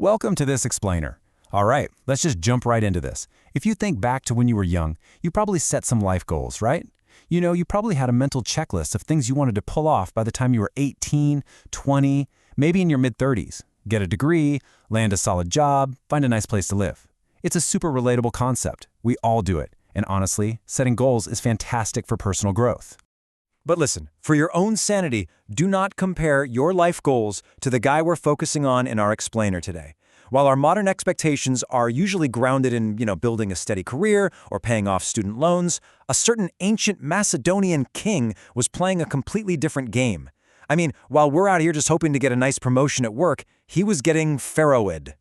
Welcome to this explainer. All right, let's just jump right into this. If you think back to when you were young, you probably set some life goals, right? You probably had a mental checklist of things you wanted to pull off by the time you were 18, 20, maybe in your mid-30s. Get a degree, land a solid job, find a nice place to live. It's a super relatable concept. We all do it. And honestly, setting goals is fantastic for personal growth. But listen, for your own sanity, do not compare your life goals to the guy we're focusing on in our explainer today. While our modern expectations are usually grounded in, building a steady career or paying off student loans, a certain ancient Macedonian king was playing a completely different game. I mean, while we're out here just hoping to get a nice promotion at work, he was getting Pharaohed.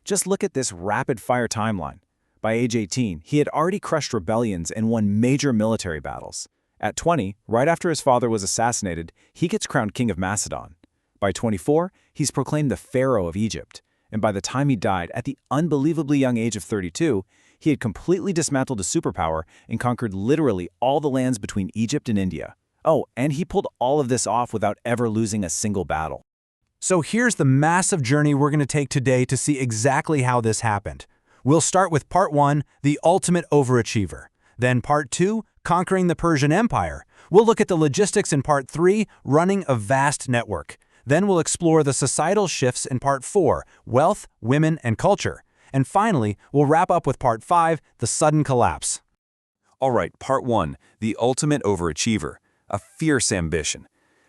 Just look at this rapid-fire timeline. By age 18, he had already crushed rebellions and won major military battles. At 20, right after his father was assassinated, he gets crowned king of Macedon. By 24, he's proclaimed the Pharaoh of Egypt. And by the time he died, at the unbelievably young age of 32, he had completely dismantled a superpower and conquered literally all the lands between Egypt and India. Oh, and he pulled all of this off without ever losing a single battle. So here's the massive journey we're going to take today to see exactly how this happened. We'll start with Part 1, the ultimate overachiever. Then Part 2, conquering the Persian Empire. We'll look at the logistics in Part 3, running a vast network. Then we'll explore the societal shifts in Part 4, wealth, women, and culture. And finally, we'll wrap up with Part 5, the sudden collapse. All right, Part 1, the ultimate overachiever, a fierce ambition.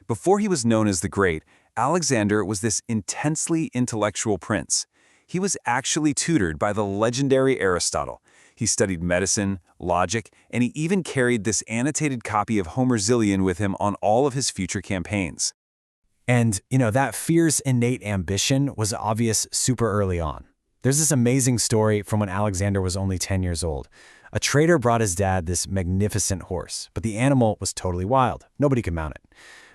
Before he was known as the Great, Alexander was this intensely intellectual prince. He was actually tutored by the legendary Aristotle. He studied medicine, logic, and he even carried this annotated copy of Homer's Iliad with him on all of his future campaigns. And, that fierce, innate ambition was obvious super early on. There's this amazing story from when Alexander was only 10 years old. A trader brought his dad this magnificent horse, but the animal was totally wild. Nobody could mount it.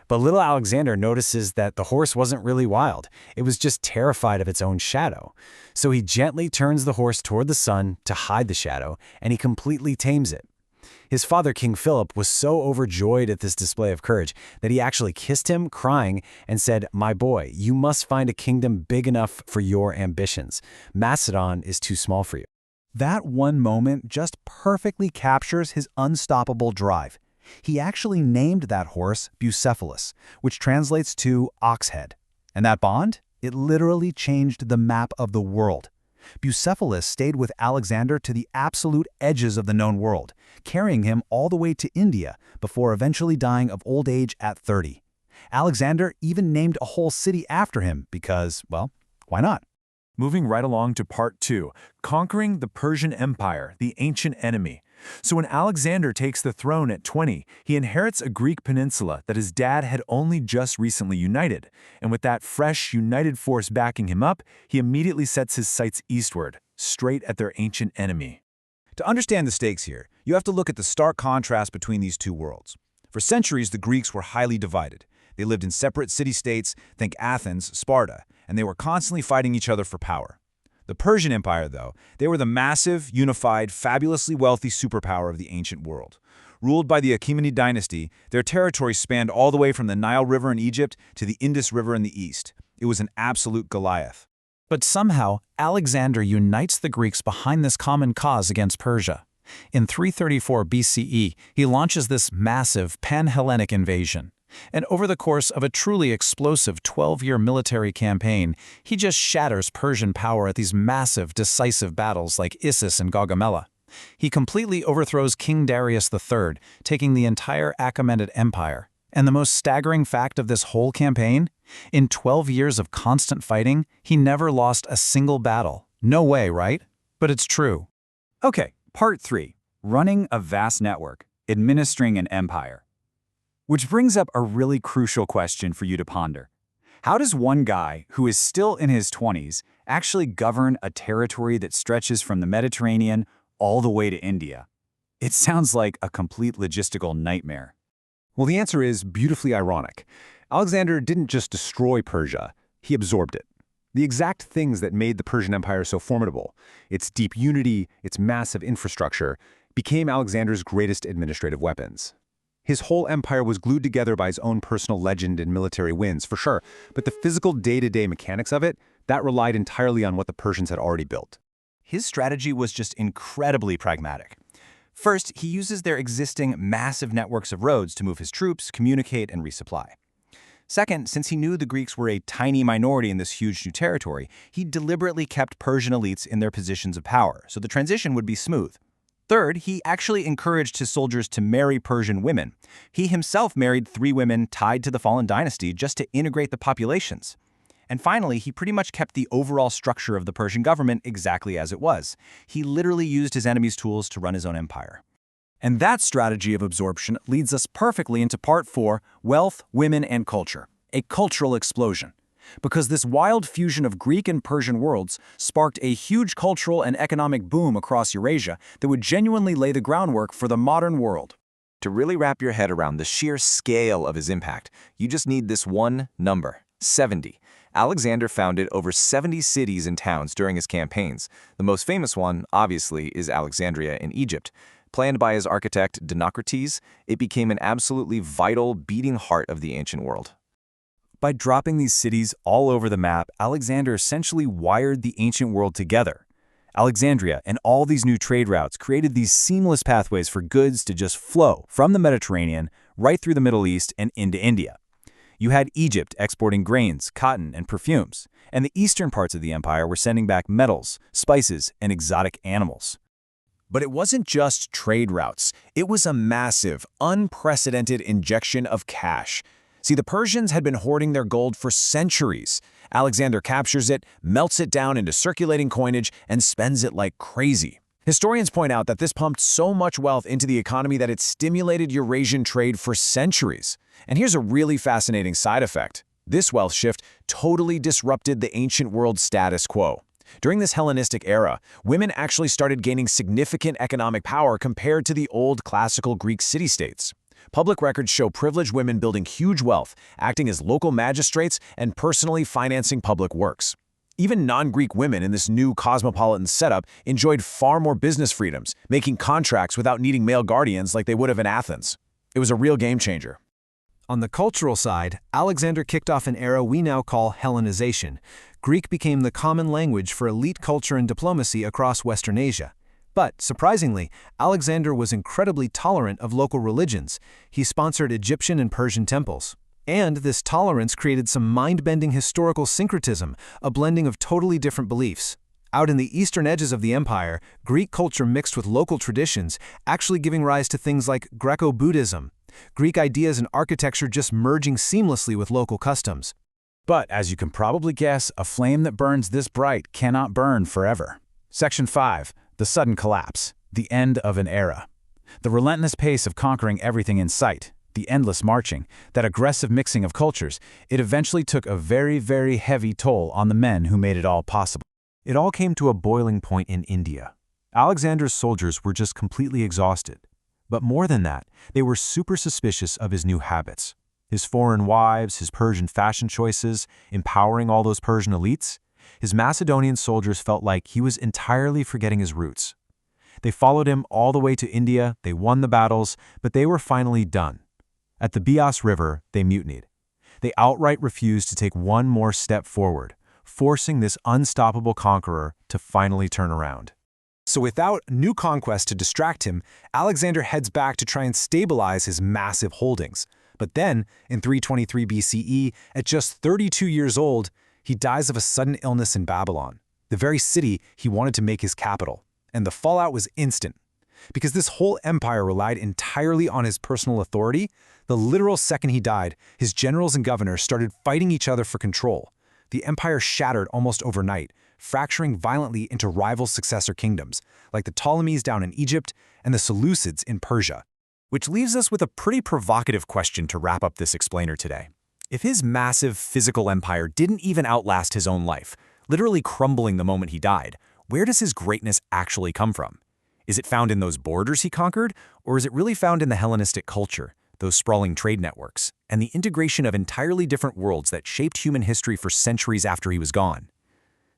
But little Alexander notices that the horse wasn't really wild. It was just terrified of its own shadow. So he gently turns the horse toward the sun to hide the shadow, and he completely tames it. His father, King Philip, was so overjoyed at this display of courage that he actually kissed him, crying, and said, "My boy, you must find a kingdom big enough for your ambitions. Macedon is too small for you." That one moment just perfectly captures his unstoppable drive. He actually named that horse Bucephalus, which translates to ox head. And that bond? It literally changed the map of the world. Bucephalus stayed with Alexander to the absolute edges of the known world, carrying him all the way to India before eventually dying of old age at 30. Alexander even named a whole city after him because, well, why not? Moving right along to Part 2, conquering the Persian Empire, the ancient enemy. So when Alexander takes the throne at 20, he inherits a Greek peninsula that his dad had only just recently united. And with that fresh, united force backing him up, he immediately sets his sights eastward, straight at their ancient enemy. To understand the stakes here, you have to look at the stark contrast between these two worlds. For centuries, the Greeks were highly divided. They lived in separate city-states, think Athens, Sparta, and they were constantly fighting each other for power. The Persian Empire, though, they were the massive, unified, fabulously wealthy superpower of the ancient world. Ruled by the Achaemenid dynasty, their territory spanned all the way from the Nile River in Egypt to the Indus River in the east. It was an absolute Goliath. But somehow, Alexander unites the Greeks behind this common cause against Persia. In 334 BCE, he launches this massive pan-Hellenic invasion. And over the course of a truly explosive 12-year military campaign, he just shatters Persian power at these massive, decisive battles like Issus and Gaugamela. He completely overthrows King Darius III, taking the entire Achaemenid Empire. And the most staggering fact of this whole campaign? In 12 years of constant fighting, he never lost a single battle. No way, right? But it's true. Okay, Part 3, running a vast network, administering an empire. Which brings up a really crucial question for you to ponder. How does one guy who is still in his 20s actually govern a territory that stretches from the Mediterranean all the way to India? It sounds like a complete logistical nightmare. Well, the answer is beautifully ironic. Alexander didn't just destroy Persia, he absorbed it. The exact things that made the Persian Empire so formidable, its deep unity, its massive infrastructure, became Alexander's greatest administrative weapons. His whole empire was glued together by his own personal legend and military wins, for sure, but the physical day-to-day mechanics of it, That relied entirely on what the Persians had already built. His strategy was just incredibly pragmatic. First, he uses their existing massive networks of roads to move his troops, communicate, and resupply. Second, since he knew the Greeks were a tiny minority in this huge new territory, he deliberately kept Persian elites in their positions of power, so the transition would be smooth. Third, he actually encouraged his soldiers to marry Persian women. He himself married 3 women tied to the fallen dynasty just to integrate the populations. And finally, he pretty much kept the overall structure of the Persian government exactly as it was. He literally used his enemy's tools to run his own empire. And that strategy of absorption leads us perfectly into part 4, wealth, women, and culture, a cultural explosion. Because this wild fusion of Greek and Persian worlds sparked a huge cultural and economic boom across Eurasia that would genuinely lay the groundwork for the modern world. To really wrap your head around the sheer scale of his impact, you just need this one number, 70. Alexander founded over 70 cities and towns during his campaigns. The most famous one, obviously, is Alexandria in Egypt. Planned by his architect Dinocrates, it became an absolutely vital, beating heart of the ancient world. By dropping these cities all over the map, Alexander essentially wired the ancient world together. Alexandria and all these new trade routes created these seamless pathways for goods to just flow from the Mediterranean right through the Middle East and into India. You had Egypt exporting grains, cotton, and perfumes, and the eastern parts of the empire were sending back metals, spices, and exotic animals. But it wasn't just trade routes. It was a massive, unprecedented injection of cash. See, the Persians had been hoarding their gold for centuries. Alexander captures it, melts it down into circulating coinage, and spends it like crazy. Historians point out that this pumped so much wealth into the economy that it stimulated Eurasian trade for centuries. And here's a really fascinating side effect. This wealth shift totally disrupted the ancient world's status quo. During this Hellenistic era, women actually started gaining significant economic power compared to the old classical Greek city-states. Public records show privileged women building huge wealth, acting as local magistrates, and personally financing public works. Even non-Greek women in this new cosmopolitan setup enjoyed far more business freedoms, making contracts without needing male guardians like they would have in Athens. It was a real game changer. On the cultural side, Alexander kicked off an era we now call Hellenization. Greek became the common language for elite culture and diplomacy across Western Asia. But, surprisingly, Alexander was incredibly tolerant of local religions. He sponsored Egyptian and Persian temples. And this tolerance created some mind-bending historical syncretism, a blending of totally different beliefs. Out in the eastern edges of the empire, Greek culture mixed with local traditions, actually giving rise to things like Greco-Buddhism. Greek ideas and architecture just merging seamlessly with local customs. But, as you can probably guess, a flame that burns this bright cannot burn forever. Section 5. The sudden collapse. The end of an era. The relentless pace of conquering everything in sight, the endless marching, that aggressive mixing of cultures, it eventually took a very, very heavy toll on the men who made it all possible. It all came to a boiling point in India. Alexander's soldiers were just completely exhausted. But more than that, they were super suspicious of his new habits. His foreign wives, his Persian fashion choices, empowering all those Persian elites. His Macedonian soldiers felt like he was entirely forgetting his roots. They followed him all the way to India, they won the battles, but they were finally done. At the Bias River, they mutinied. They outright refused to take one more step forward, forcing this unstoppable conqueror to finally turn around. So without new conquest to distract him, Alexander heads back to try and stabilize his massive holdings. But then, in 323 BCE, at just 32 years old, he dies of a sudden illness in Babylon, the very city he wanted to make his capital. And the fallout was instant. Because this whole empire relied entirely on his personal authority, the literal second he died, his generals and governors started fighting each other for control. The empire shattered almost overnight, fracturing violently into rival successor kingdoms, like the Ptolemies down in Egypt and the Seleucids in Persia. Which leaves us with a pretty provocative question to wrap up this explainer today. If his massive physical empire didn't even outlast his own life, literally crumbling the moment he died, where does his greatness actually come from? Is it found in those borders he conquered, or is it really found in the Hellenistic culture, those sprawling trade networks, and the integration of entirely different worlds that shaped human history for centuries after he was gone?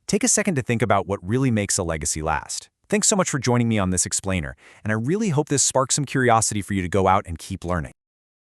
Take a second to think about what really makes a legacy last. Thanks so much for joining me on this explainer, and I really hope this sparks some curiosity for you to go out and keep learning.